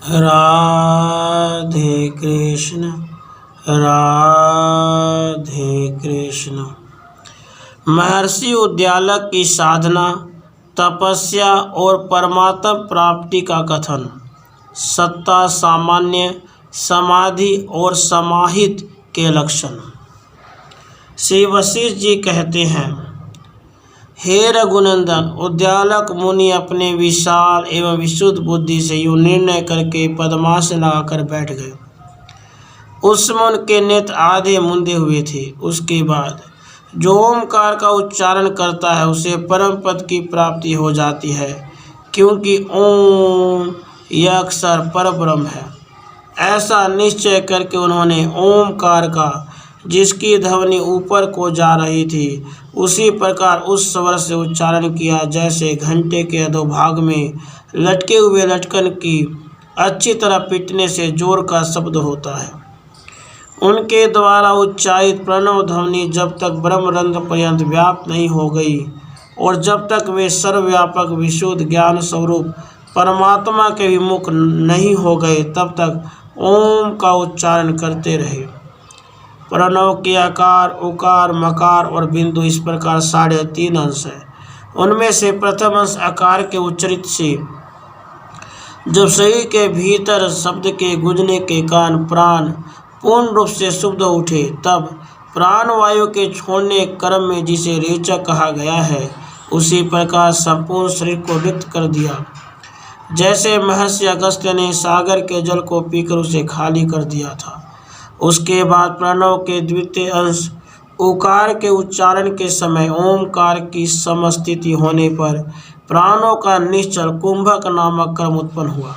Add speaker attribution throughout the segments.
Speaker 1: राधे कृष्ण राधे कृष्ण। महर्षि उद्दालक की साधना, तपस्या और परमात्म प्राप्ति का कथन। सत्ता, सामान्य, समाधि और समाहित के लक्षण। श्री वशिष्ठ जी कहते हैं, हे रघुनंदन, उद्दालक मुनि अपने विशाल एवं विशुद्ध बुद्धि से यूँ निर्णय करके पद्मासन लगाकर बैठ गए। उस समय उनके नेत्र आधे मूंदे हुए थे। उसके बाद जो ओमकार का उच्चारण करता है उसे परम पद की प्राप्ति हो जाती है, क्योंकि ओम यह अक्षर परब्रह्म है। ऐसा निश्चय करके उन्होंने ओमकार का, जिसकी ध्वनि ऊपर को जा रही थी, उसी प्रकार उस स्वर से उच्चारण किया जैसे घंटे के अधोभाग में लटके हुए लटकन की अच्छी तरह पीटने से जोर का शब्द होता है। उनके द्वारा उच्चारित प्रणव ध्वनि जब तक ब्रह्मरंध्र पर्यंत व्याप्त नहीं हो गई और जब तक वे सर्वव्यापक विशुद्ध ज्ञान स्वरूप परमात्मा के विमुख नहीं हो गए, तब तक ओम का उच्चारण करते रहे। प्रणव के आकार, उकार, मकार और बिंदु इस प्रकार 3.5 अंश है। उनमें से प्रथम अंश आकार के उच्चरित से जब शरीर के भीतर शब्द के गूंजने के कारण प्राण पूर्ण रूप से शुद्ध उठे, तब प्राण वायु के छोड़ने क्रम में जिसे रेचक कहा गया है, उसी प्रकार संपूर्ण शरीर को रिक्त कर दिया। जैसे महर्षि अगस्त्य ने सागर के जल को पीकर उसे खाली कर दिया था। उसके बाद प्रणव के द्वितीय अंश उकार के उच्चारण के समय ओमकार की समस्थिति होने पर प्राणों का निश्चल कुंभक नामक क्रम उत्पन्न हुआ।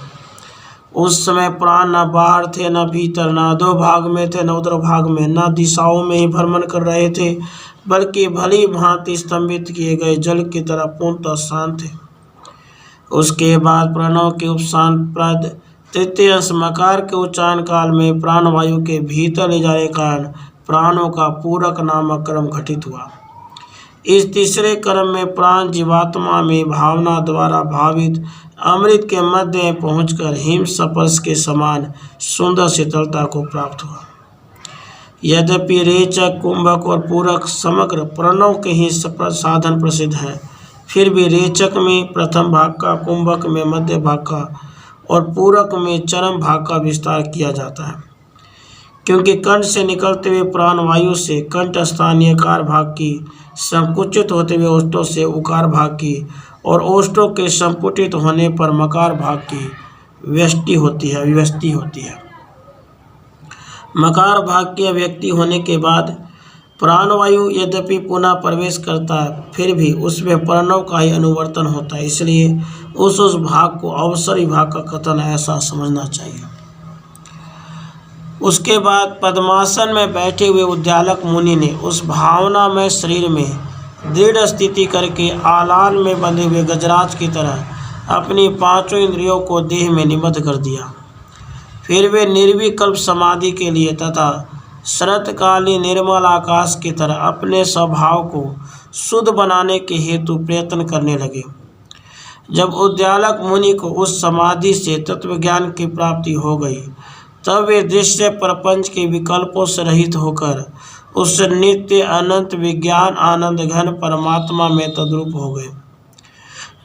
Speaker 1: उस समय प्राण न बाहर थे, न भीतर, न अधोभाग में थे, न उदर भाग में, न दिशाओं में ही भ्रमण कर रहे थे, बल्कि भली भांति स्तंभित किए गए जल की तरह पूर्णतः शांत थे। उसके बाद प्रणव के उपशांत प्रद तृतीय अंश मकार के उच्चारण काल में प्राणवायु के भीतर ले जाने के कारण प्राणों का पूरक नामक क्रम घटित हुआ। इस तीसरे क्रम में प्राण जीवात्मा में भावना द्वारा भावित अमृत के मध्य में पहुंचकर हिम स्पर्श के समान सुंदर शीतलता को प्राप्त हुआ। यद्यपि रेचक, कुंभक और पूरक समग्र प्रणव के ही साधन प्रसिद्ध हैं, फिर भी रेचक में प्रथम भाग का, कुंभक में मध्य भाग का और पूरक में चरम भाग का विस्तार किया जाता है, क्योंकि कंठ से निकलते हुए प्राण वायु से कंठ स्थानीय कार भाग की, संकुचित होते हुए ओष्ठों से उकार भाग की और ओष्ठों के संपुटित होने पर मकार भाग की विवष्टि होती है। मकार भाग की अभिव्यक्ति होने के बाद प्राणवायु यद्यपि पुनः प्रवेश करता है, फिर भी उसमें प्रणव का ही अनुवर्तन होता है। इसलिए उस भाग को अवसरी भाग का कथन ऐसा समझना चाहिए। उसके बाद पद्मासन में बैठे हुए उद्दालक मुनि ने उस भावना में शरीर में दृढ़ स्थिति करके आलान में बंधे हुए गजराज की तरह अपनी 5 इंद्रियों को देह में निबद्ध कर दिया। फिर वे निर्विकल्प समाधि के लिए तथा शरतकालीन निर्मल आकाश की तरह अपने स्वभाव को शुद्ध बनाने के हेतु प्रयत्न करने लगे। जब उद्दालक मुनि को उस समाधि से तत्वज्ञान की प्राप्ति हो गई, तब वे दृश्य प्रपंच के विकल्पों से रहित होकर उस नित्य अनंत विज्ञान आनंद घन परमात्मा में तद्रूप हो गए,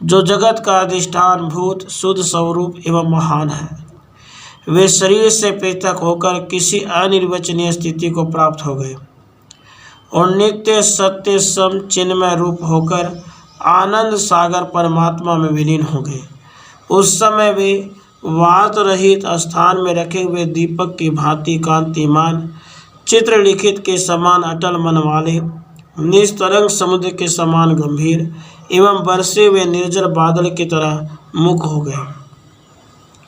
Speaker 1: जो जगत का अधिष्ठान भूत शुद्ध स्वरूप एवं महान है। वे शरीर से पृथक होकर किसी अनिर्वचनीय स्थिति को प्राप्त हो गए और नित्य सत्य सम चिन्मय रूप होकर आनंद सागर परमात्मा में विलीन हो गए। उस समय वे वात रहित स्थान में रखे हुए दीपक की भांति कांतिमान, चित्रलिखित के समान अटल मन वाले, निस्तरंग समुद्र के समान गंभीर एवं बरसे हुए निर्जर बादल की तरह मुख हो गए।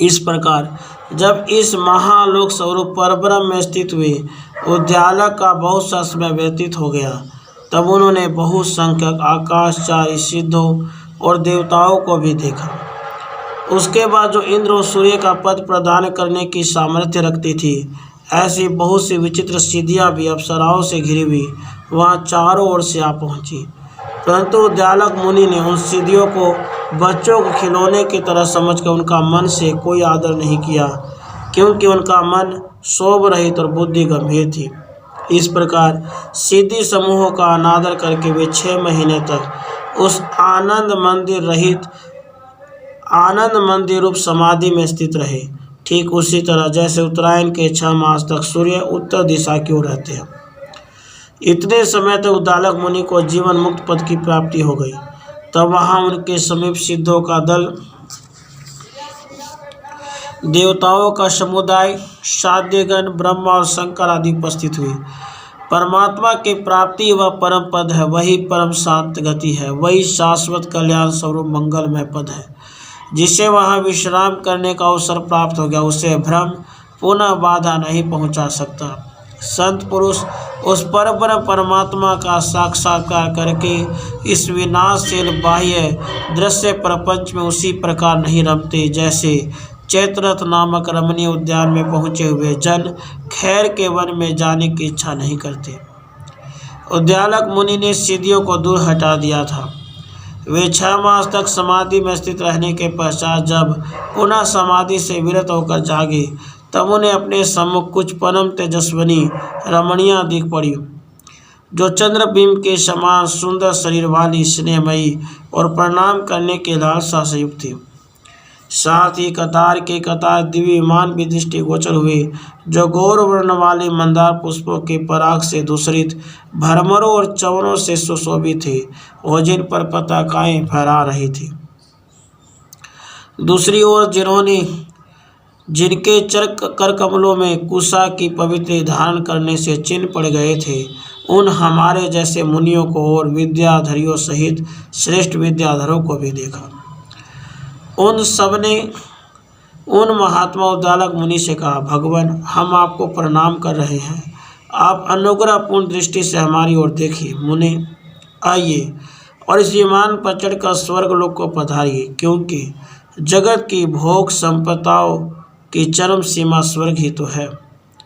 Speaker 1: इस प्रकार जब इस महालोक स्वरूप परब्रह्म में स्थित हुए उद्दालक का बहुत सा समय व्यतीत हो गया, तब उन्होंने बहुसंख्यक आकाशचारी सिद्धों और देवताओं को भी देखा। उसके बाद जो इंद्र और सूर्य का पद प्रदान करने की सामर्थ्य रखती थी, ऐसी बहुत सी विचित्र सिद्धियां भी अप्सराओं से घिरी हुई वहाँ चारों ओर से आ पहुँची, परंतु उद्दालक मुनि ने उन सिद्धियों को बच्चों को खिलौने की तरह समझकर उनका मन से कोई आदर नहीं किया, क्योंकि उनका मन शोभ रहित और बुद्धि गंभीर थी। इस प्रकार सिद्धि समूहों का अनादर करके वे 6 महीने तक उस आनंद मंदिर रूप समाधि में स्थित रहे। ठीक उसी तरह जैसे उत्तरायण के 6 मास तक सूर्य उत्तर दिशा की ओर रहते हैं। इतने समय तक उद्दालक मुनि को जीवन मुक्त पद की प्राप्ति हो गई। तब वहां उनके समीप सिद्धों का दल, देवताओं का समुदाय, साध्यगण, ब्रह्मा और शंकर आदि उपस्थित हुए। परमात्मा की प्राप्ति वह परम पद है, वही परम शांत गति है, वही शाश्वत कल्याण स्वरूप मंगलमय पद है। जिसे वहां विश्राम करने का अवसर प्राप्त हो गया, उसे भ्रम पुनः बाधा नहीं पहुंचा सकता। संत पुरुष उस परम परमात्मा का साक्षात्कार करके इस विनाशशील बाह्य दृश्य प्रपंच में उसी प्रकार नहीं रमते जैसे चैत्ररथ नामक रमणीय उद्यान में पहुंचे हुए जन खैर के वन में जाने की इच्छा नहीं करते। उद्दालक मुनि ने सिद्धियों को दूर हटा दिया था। वे 6 मास तक समाधि में स्थित रहने के पश्चात जब पुनः समाधि से विरत होकर जागे, तब उन्हें अपने सम्मुख कुछ परम तेजस्विनी रमणियाँ दिख पड़ी, जो चंद्रबिंब के समान सुंदर शरीर वाली, स्नेहमयी और प्रणाम करने के लालसा से युक्त थी। साथ ही कतार के कतार दिव्यमान भी दृष्टि गोचर हुए, जो गौर वर्ण वाले मंदार पुष्पों के पराग से दूषरित भरमरों और चवरों से सुशोभित थे और जिन पर पताकाएं फहरा रही थी। दूसरी ओर जिनके कर कमलों में कुशा की पवित्र धारण करने से चिन्ह पड़ गए थे, उन हमारे जैसे मुनियों को और विद्याधरियों सहित श्रेष्ठ विद्याधरों को भी देखा। उन सबने उन महात्मा उद्दालक मुनि से कहा, भगवान, हम आपको प्रणाम कर रहे हैं, आप अनुग्रहपूर्ण दृष्टि से हमारी ओर देखिए। मुनि, आइए और इस विमान पर चढ़कर स्वर्ग लोक को पधारिए, क्योंकि जगत की भोग संपदाओं की चरम सीमा स्वर्ग ही तो है।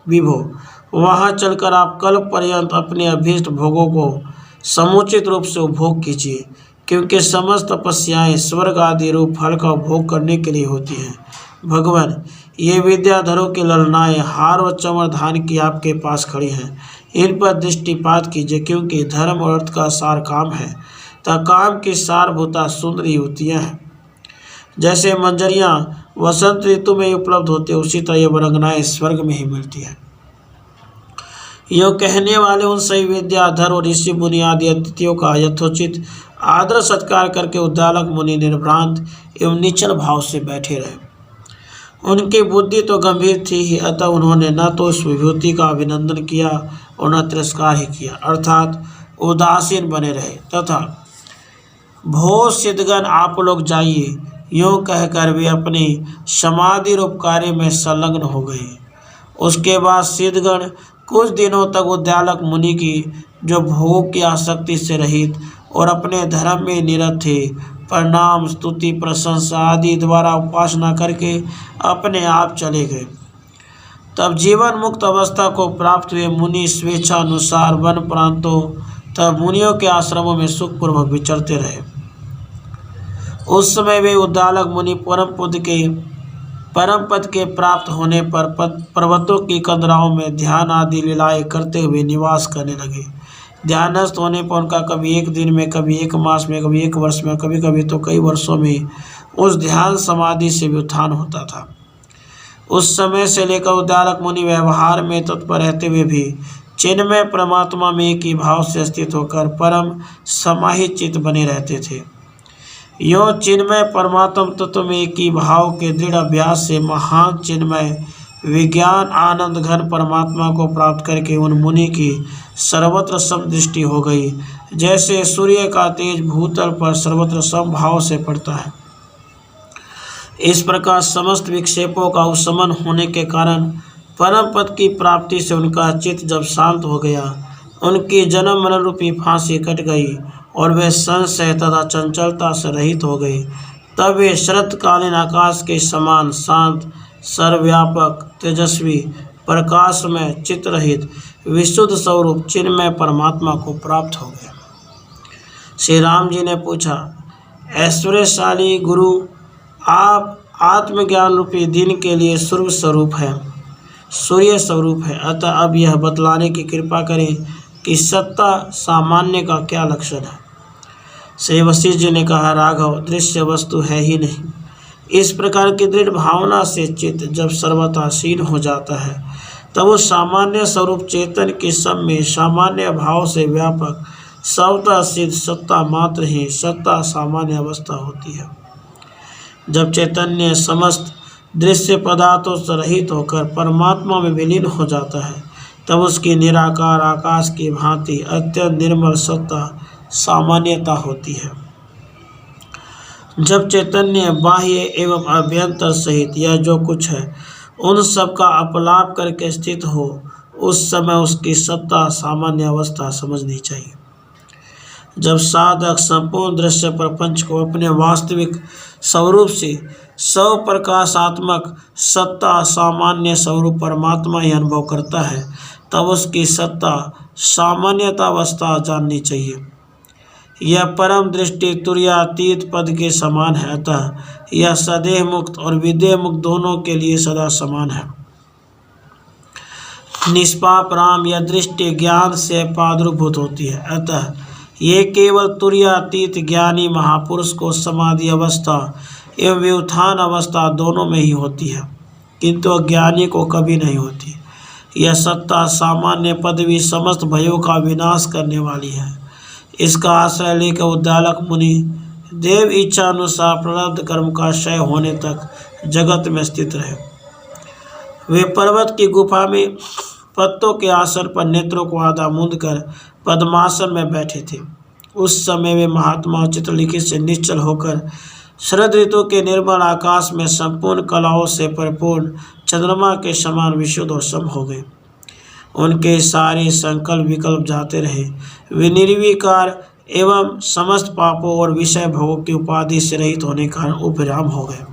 Speaker 1: विभो, वहाँ चलकर आप कल पर्यंत अपने अभीष्ट भोगों को समुचित रूप से उपभोग कीजिए, क्योंकि समस्त तपस्याएं स्वर्ग आदि रूप फल का उपभोग करने के लिए होती हैं। भगवान, ये विद्याधरों की ललनाएं हार और चंवर धान की आपके पास खड़ी हैं, इन पर दृष्टिपात कीजिए, क्योंकि धर्म और अर्थ का सार काम है, तथा काम की सारभूता सुंदरी युवतियाँ हैं। जैसे मंजरियाँ वसंत ऋतु में उपलब्ध होती है, उसी तरह ये वरंगनाएं स्वर्ग में ही मिलती है। यह कहने वाले उन सभी विद्याधर और ऋषि मुनि आदि अतिथियों का यथोचित आदर सत्कार करके उद्दालक मुनि निर्भ्रांत एवं निश्चल भाव से बैठे रहे। उनकी बुद्धि तो गंभीर थी ही, अतः उन्होंने न तो इस विभूति का अभिनंदन किया और न तिरस्कार ही किया, अर्थात उदासीन बने रहे। तथा भो सिद्धगण, आप लोग जाइए, यूँ कहकर वे अपने समाधि रूप कार्य में संलग्न हो गए। उसके बाद सिद्धगण कुछ दिनों तक उद्दालक मुनि की, जो भोग की आसक्ति से रहित और अपने धर्म में निरत थे, प्रणाम, स्तुति, प्रशंसा आदि द्वारा उपासना करके अपने आप चले गए। तब जीवन मुक्त अवस्था को प्राप्त हुए मुनि स्वेच्छा अनुसार वन प्रांतों तब मुनियों के आश्रमों में सुखपूर्वक विचरते रहे। उस समय वे उद्दालक मुनि परम पद के प्राप्त होने पर पर्वतों की कंदराओं में ध्यान आदि लीलाएं करते हुए निवास करने लगे। ध्यानस्थ होने पर उनका कभी 1 दिन में, कभी 1 मास में, कभी 1 वर्ष में, कभी कभी तो कई वर्षों में उस ध्यान समाधि से भी उत्थान होता था। उस समय से लेकर उद्दालक मुनि व्यवहार में तत्पर रहते हुए भी चिन्मय परमात्मा में एक ही भाव से स्थित होकर परम समाहित चित्त बने रहते थे। यो चिन्मय परमात्म तत्व में एक ही भाव के दृढ़ अभ्यास से महान चिन्मय विज्ञान आनंद घन परमात्मा को प्राप्त करके उन मुनि की सर्वत्र समदृष्टि हो गई, जैसे सूर्य का तेज भूतल पर सर्वत्र समभाव से पड़ता है। इस प्रकार समस्त विक्षेपों का उपशमन होने के कारण परम पद की प्राप्ति से उनका चित्त जब शांत हो गया, उनकी जन्म मरण रूपी फांसी कट गई और वे संशय तथा चंचलता से रहित हो गए। तब वे शरतकालीन आकाश के समान शांत, सर्वव्यापक, तेजस्वी, प्रकाशमय, चित्तरहित, विशुद्ध स्वरूप चिन्मय परमात्मा को प्राप्त हो गए। श्री राम जी ने पूछा, ऐश्वर्यशाली गुरु, आप आत्मज्ञान रूपी दिन के लिए सूर्य स्वरूप है। अतः अब यह बतलाने की कृपा करें कि सत्ता सामान्य का क्या लक्षण है। श्री वशिष्ठ जी ने कहा, राघव, दृश्य वस्तु है ही नहीं। इस प्रकार की दृढ़ भावना से चित्त जब सर्वतासीन हो जाता है तब वो सामान्य स्वरूप चेतन के सब में सामान्य भाव से व्यापक स्वतः सिद्ध सत्ता मात्र ही सत्ता सामान्य अवस्था होती है। जब चैतन्य समस्त दृश्य पदार्थों से रहित होकर परमात्मा में विलीन हो जाता है तब उसकी निराकार आकाश की भांति अत्यंत निर्मल सत्ता सामान्यता होती है। जब चैतन्य बाह्य एवं अभ्यंतर सहित यह जो कुछ है उन सब का अपलाप करके स्थित हो, उस समय उसकी सत्ता सामान्य अवस्था समझनी चाहिए। जब साधक संपूर्ण दृश्य प्रपंच को अपने वास्तविक स्वरूप से स्वप्रकाशात्मक सत्ता सामान्य स्वरूप परमात्मा ही अनुभव करता है तब उसकी सत्ता सामान्यता अवस्था जाननी चाहिए। यह परम दृष्टि तुर्यातीत पद के समान है। अतः यह सदेह मुक्त और विदेह मुक्त दोनों के लिए सदा समान है। निष्पाप राम यह दृष्टि ज्ञान से प्रादुर्भूत होती है। अतः ये केवल तुर्यातीत ज्ञानी महापुरुष को समाधि अवस्था एवं व्युत्थान अवस्था दोनों में ही होती है, किंतु अज्ञानी को कभी नहीं होती। यह सत्ता सामान्य पदवी समस्त भयों का विनाश करने वाली है। इसका आश्रय लेकर उद्दालक मुनि देव इच्छा अनुसार प्रारब्ध कर्म का क्षय होने तक जगत में स्थित रहे। वे पर्वत की गुफा में पत्तों के आसन पर नेत्रों को आधा मूंद कर पद्मासन में बैठे थे। उस समय वे महात्मा चित्रलिखित से निश्चल होकर शरद ऋतु के निर्मल आकाश में संपूर्ण कलाओं से परिपूर्ण चंद्रमा के समान विशुद्ध और सम हो गए। उनके सारे संकल्प विकल्प जाते रहे। वे निर्विकार एवं समस्त पापों और विषय भोगों की उपाधि से रहित होने के कारण उपराम हो गए।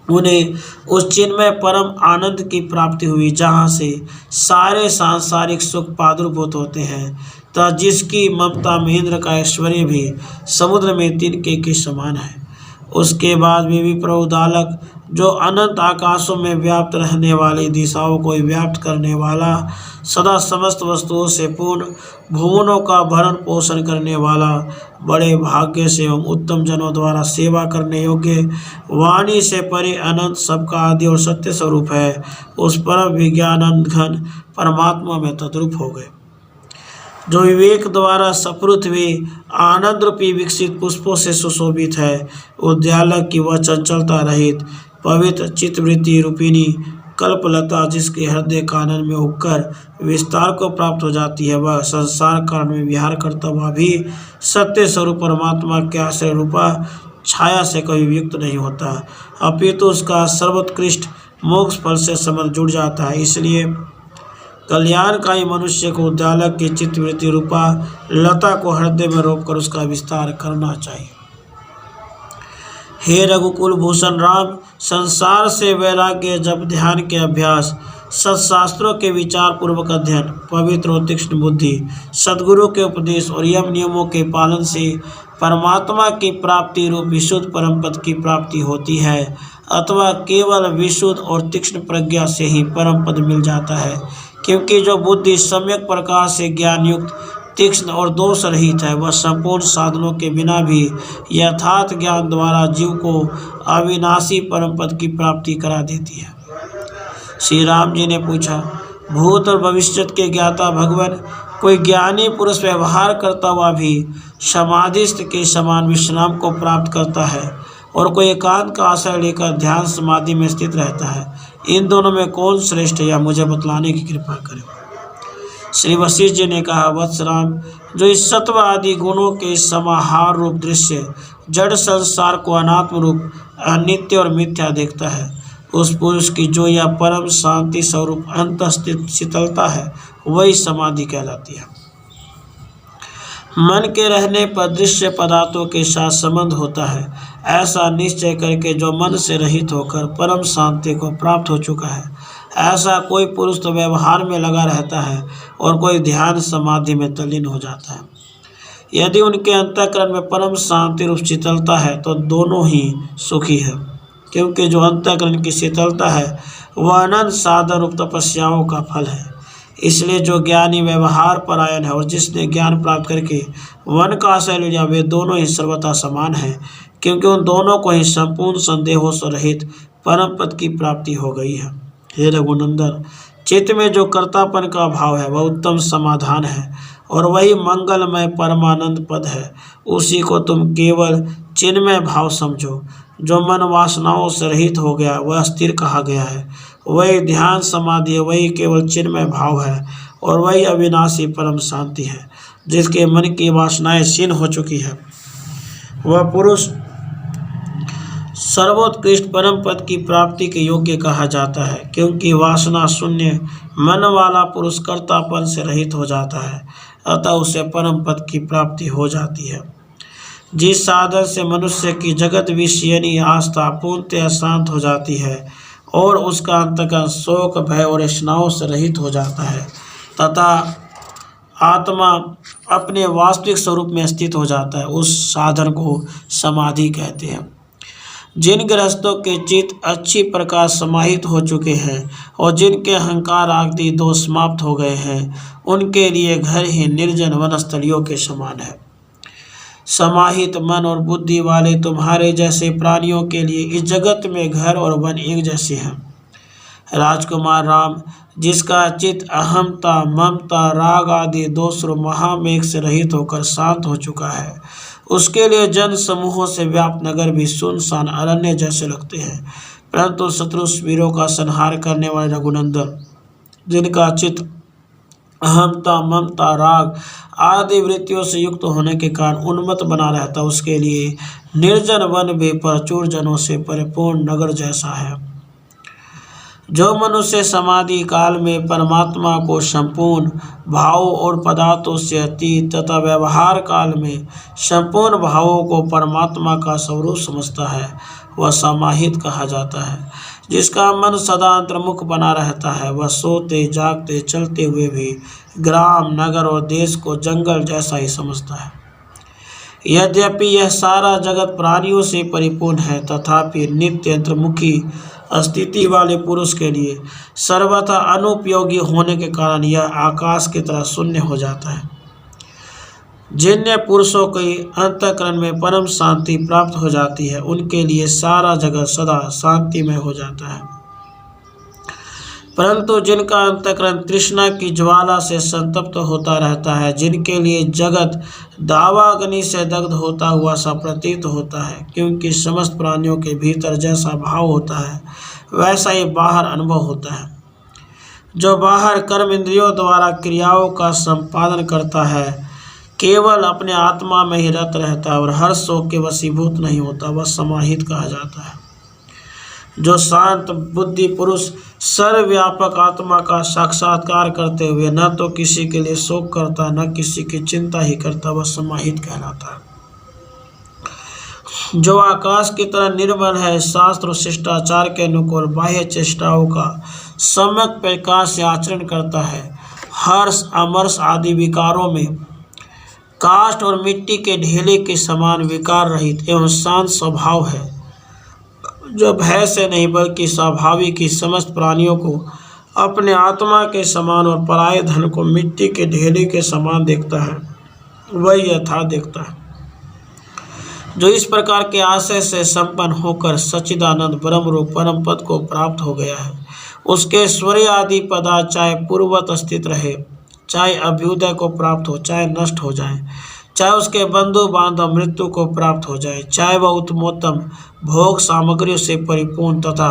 Speaker 1: उन्हें उस चिन्मय परम आनंद की प्राप्ति हुई जहाँ से सारे सांसारिक सुख प्रादुर्भूत होते हैं, तथा जिसकी ममता महेंद्र का ऐश्वर्य भी समुद्र में तिनके के समान है। उसके बाद भी विप्र उद्दालक जो अनंत आकाशों में व्याप्त रहने वाली दिशाओं को व्याप्त करने वाला, सदा समस्त वस्तुओं से पूर्ण, भुवनों का भरण पोषण करने वाला, बड़े भाग्य से एवं उत्तम जनों द्वारा सेवा करने योग्य, वाणी से परे अनंत सबका आदि और सत्य स्वरूप है, उस परम विज्ञानंद घन परमात्मा में तद्रूप हो गए। जो विवेक द्वारा सपृथ्वी आनंद रूपी विकसित पुष्पों से सुशोभित है, उद्यालक की वह चंचलता रहित पवित्र चित्तवृत्ति रूपिणी कल्पलता जिसके हृदय कानन में उगकर विस्तार को प्राप्त हो जाती है, वह संसार काल में विहार करता हुआ भी सत्य स्वरूप परमात्मा के आश्रय रूपा छाया से कभी वियुक्त नहीं होता, अपितु उसका सर्वोत्कृष्ट मोक्ष फल से संबंध जुड़ जाता है। इसलिए कल्याणकारी मनुष्य को उद्दालक की चित्तवृत्ति रूपा लता को हृदय में रोपकर उसका विस्तार करना चाहिए। हे रघुकुल भूषण राम, संसार से वैराग्य, जब ध्यान के अभ्यास, सत्शास्त्रों के विचार पूर्वक अध्ययन, पवित्र और तीक्ष्ण बुद्धि, सद्गुरु के उपदेश और यम नियमों के पालन से परमात्मा की प्राप्ति रूप विशुद्ध परम पद की प्राप्ति होती है, अथवा केवल विशुद्ध और तीक्ष्ण प्रज्ञा से ही परम पद मिल जाता है, क्योंकि जो बुद्धि सम्यक प्रकार से ज्ञान युक्त, तीक्ष्ण और दोष रहित है, वह संपूर्ण साधनों के बिना भी यथार्थ ज्ञान द्वारा जीव को अविनाशी परम पद की प्राप्ति करा देती है। श्री राम जी ने पूछा, भूत और भविष्य के ज्ञाता भगवान, कोई ज्ञानी पुरुष व्यवहार करता हुआ भी समाधिस्थ के समान विश्राम को प्राप्त करता है, और कोई एकांत का आश्रय लेकर ध्यान समाधि में स्थित रहता है, इन दोनों में कौन श्रेष्ठ है, या मुझे बतलाने की कृपा करें। श्री वशिष्ठ जी ने कहा, वत्स राम, जो इस सत्व आदि गुणों के समाहार रूप दृश्य जड़ संसार को अनात्म रूप अनित्य और मिथ्या देखता है, उस पुरुष की जो यह परम शांति स्वरूप अंतस्थित शीतलता है, वही समाधि कहलाती है। मन के रहने पर दृश्य पदार्थों के साथ संबंध होता है, ऐसा निश्चय करके जो मन से रहित होकर परम शांति को प्राप्त हो चुका है, ऐसा कोई पुरुष तो व्यवहार में लगा रहता है और कोई ध्यान समाधि में तल्लीन हो जाता है। यदि उनके अंतःकरण में परम शांति रूप शीतलता है तो दोनों ही सुखी है, क्योंकि जो अंतःकरण की शीतलता है वह अनंत साधन रूप तपस्याओं का फल है। इसलिए जो ज्ञानी व्यवहार परायण है और जिसने ज्ञान प्राप्त करके वन का आश्रय लिया, वे दोनों ही सर्वथा समान हैं, क्योंकि उन दोनों को ही संपूर्ण संदेहों से रहित परम पद की प्राप्ति हो गई है। हे रघुनंदन, चित्त में जो कर्तापन का भाव है वह उत्तम समाधान है और वही मंगलमय परमानंद पद है। उसी को तुम केवल चिन्मय भाव समझो। जो मन वासनाओं से रहित हो गया वह स्थिर कहा गया है। वही ध्यान समाधि है, वही केवल चिन्मय भाव है और वही अविनाशी परम शांति है। जिसके मन की वासनाएं क्षीण हो चुकी है वह पुरुष सर्वोत्कृष्ट परम पद की प्राप्ति के योग्य कहा जाता है, क्योंकि वासना शून्य मन वाला पुरुष कर्तापन से रहित हो जाता है, अतः उसे परम पद की प्राप्ति हो जाती है। जिस साधन से मनुष्य की जगत विषयनी आस्था पूर्णतः शांत हो जाती है और उसका अंतःकरण शोक भय और स्नाव से रहित हो जाता है तथा आत्मा अपने वास्तविक स्वरूप में स्थित हो जाता है, उस साधन को समाधि कहते हैं। जिन गृहस्थों के चित्त अच्छी प्रकार समाहित हो चुके हैं और जिनके अहंकार आदि दोष समाप्त हो गए हैं, उनके लिए घर ही निर्जन वनस्थलियों के समान है। समाहित मन और बुद्धि वाले तुम्हारे जैसे प्राणियों के लिए इस जगत में घर और वन एक जैसे हैं। राजकुमार राम, जिसका चित्त अहमता ममता राग आदि दोष और महामेघ से रहित होकर शांत हो चुका है, उसके लिए जन समूहों से व्याप्त नगर भी सुनसान अरण्य जैसे लगते हैं। परंतु शत्रु वीरों का संहार करने वाले रघुनंदन, जिनका चित्त अहमता ममता राग आदि वृत्तियों से युक्त होने के कारण उन्मत्त बना रहता, उसके लिए निर्जन वन भी प्रचुर जनों से परिपूर्ण नगर जैसा है। जो मनुष्य समाधि काल में परमात्मा को संपूर्ण भावों और पदार्थों से अतीत तथा व्यवहार काल में संपूर्ण भावों को परमात्मा का स्वरूप समझता है, वह समाहित कहा जाता है। जिसका मन सदा अंतर्मुख बना रहता है, वह सोते जागते चलते हुए भी ग्राम नगर और देश को जंगल जैसा ही समझता है। यद्यपि यह सारा जगत प्राणियों से परिपूर्ण है, तथापि नित्य अंतर्मुखी स्थिति वाले पुरुष के लिए सर्वथा अनुपयोगी होने के कारण यह आकाश की तरह शून्य हो जाता है। जिन पुरुषों के अंतःकरण में परम शांति प्राप्त हो जाती है, उनके लिए सारा जगत सदा शांतिमय हो जाता है। परंतु जिनका अंतःकरण तृष्णा की ज्वाला से संतप्त होता रहता है, जिनके लिए जगत दावाग्नि से दग्ध होता हुआ सा प्रतीत होता है, क्योंकि समस्त प्राणियों के भीतर जैसा भाव होता है वैसा ही बाहर अनुभव होता है। जो बाहर कर्म इंद्रियों द्वारा क्रियाओं का संपादन करता है, केवल अपने आत्मा में ही रत रहता है और हर शोक के वशीभूत नहीं होता, वह समाहित कहा जाता है। जो शांत बुद्धि पुरुष सर्वव्यापक आत्मा का साक्षात्कार करते हुए न तो किसी के लिए शोक करता न किसी की चिंता ही करता, वह समाहित कहलाता है। जो आकाश की तरह निर्मल है, शास्त्र और शिष्टाचार के अनुकूल बाह्य चेष्टाओं का सम्यक प्रकार से आचरण करता है, हर्ष अमर्ष आदि विकारों में काष्ठ और मिट्टी के ढेले के समान विकार रहित एवं शांत स्वभाव है, जो भय से नहीं बल्कि स्वाभाविक ही समस्त प्राणियों को अपने आत्मा के समान और पराये धन को मिट्टी के ढेले के समान देखता है, वही यथा देखता है। जो इस प्रकार के आशय से संपन्न होकर सच्चिदानंद ब्रह्म रूप परम पद को प्राप्त हो गया है, उसके स्वर्य आदि पदार्थ चाहे पूर्ववत स्थित रहे, चाहे अभ्युदय को प्राप्त हो, चाहे नष्ट हो जाए, चाहे उसके बंधु बांधव मृत्यु को प्राप्त हो जाए, चाहे वह उत्तमोत्तम भोग सामग्रियों से परिपूर्ण तथा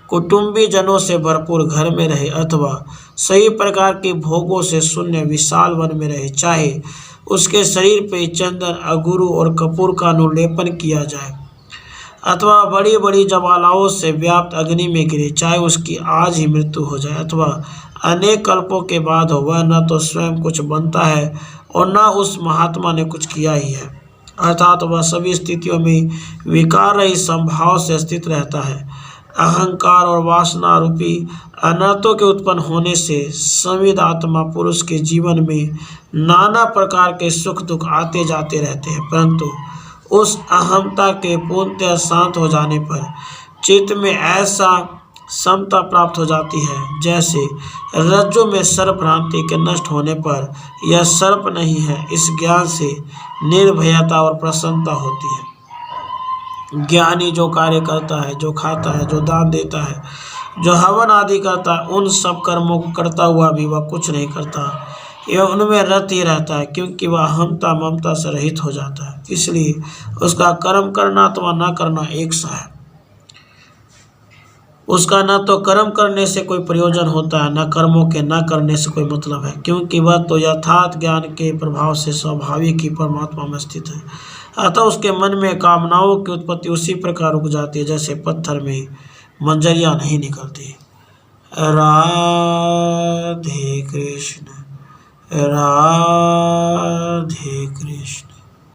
Speaker 1: कुटुंबी जनों से भरपूर घर में रहे, अथवा सही प्रकार के भोगों से शून्य विशाल वन में रहे, चाहे उसके शरीर पे चंदन अगुरु और कपूर का अनुलेपन किया जाए, अथवा बड़ी बड़ी ज्वालाओं से व्याप्त अग्नि में गिरे, चाहे उसकी आज ही मृत्यु हो जाए अथवा अनेक कल्पों के बाद हो, वह न तो स्वयं कुछ बनता है और न उस महात्मा ने कुछ किया ही है, अर्थात वह सभी स्थितियों में विकार रहित संभाव से स्थित रहता है। अहंकार और वासना रूपी अनर्थों के उत्पन्न होने से संविद आत्मा पुरुष के जीवन में नाना प्रकार के सुख दुख आते जाते रहते हैं, परंतु उस अहमता के पूर्णतः शांत हो जाने पर चित्त में ऐसा समता प्राप्त हो जाती है जैसे रज्जु में सर्प भ्रांति के नष्ट होने पर यह सर्प नहीं है, इस ज्ञान से निर्भयता और प्रसन्नता होती है। ज्ञानी जो कार्य करता है, जो खाता है, जो दान देता है, जो हवन आदि करता है, उन सब कर्मों को करता हुआ भी वह कुछ नहीं करता, यह उनमें रत ही रहता है, क्योंकि वह अहमता ममता से रहित हो जाता है। इसलिए उसका कर्म करना अथवा न करना एक सा है। उसका न तो कर्म करने से कोई प्रयोजन होता है, न कर्मों के न करने से कोई मतलब है, क्योंकि वह तो यथार्थ ज्ञान के प्रभाव से स्वाभाविक ही परमात्मा में स्थित है। अतः उसके मन में कामनाओं की उत्पत्ति उसी प्रकार रुक जाती है जैसे पत्थर में मंजरियां नहीं निकलती। राधे कृष्ण, राधे कृष्ण।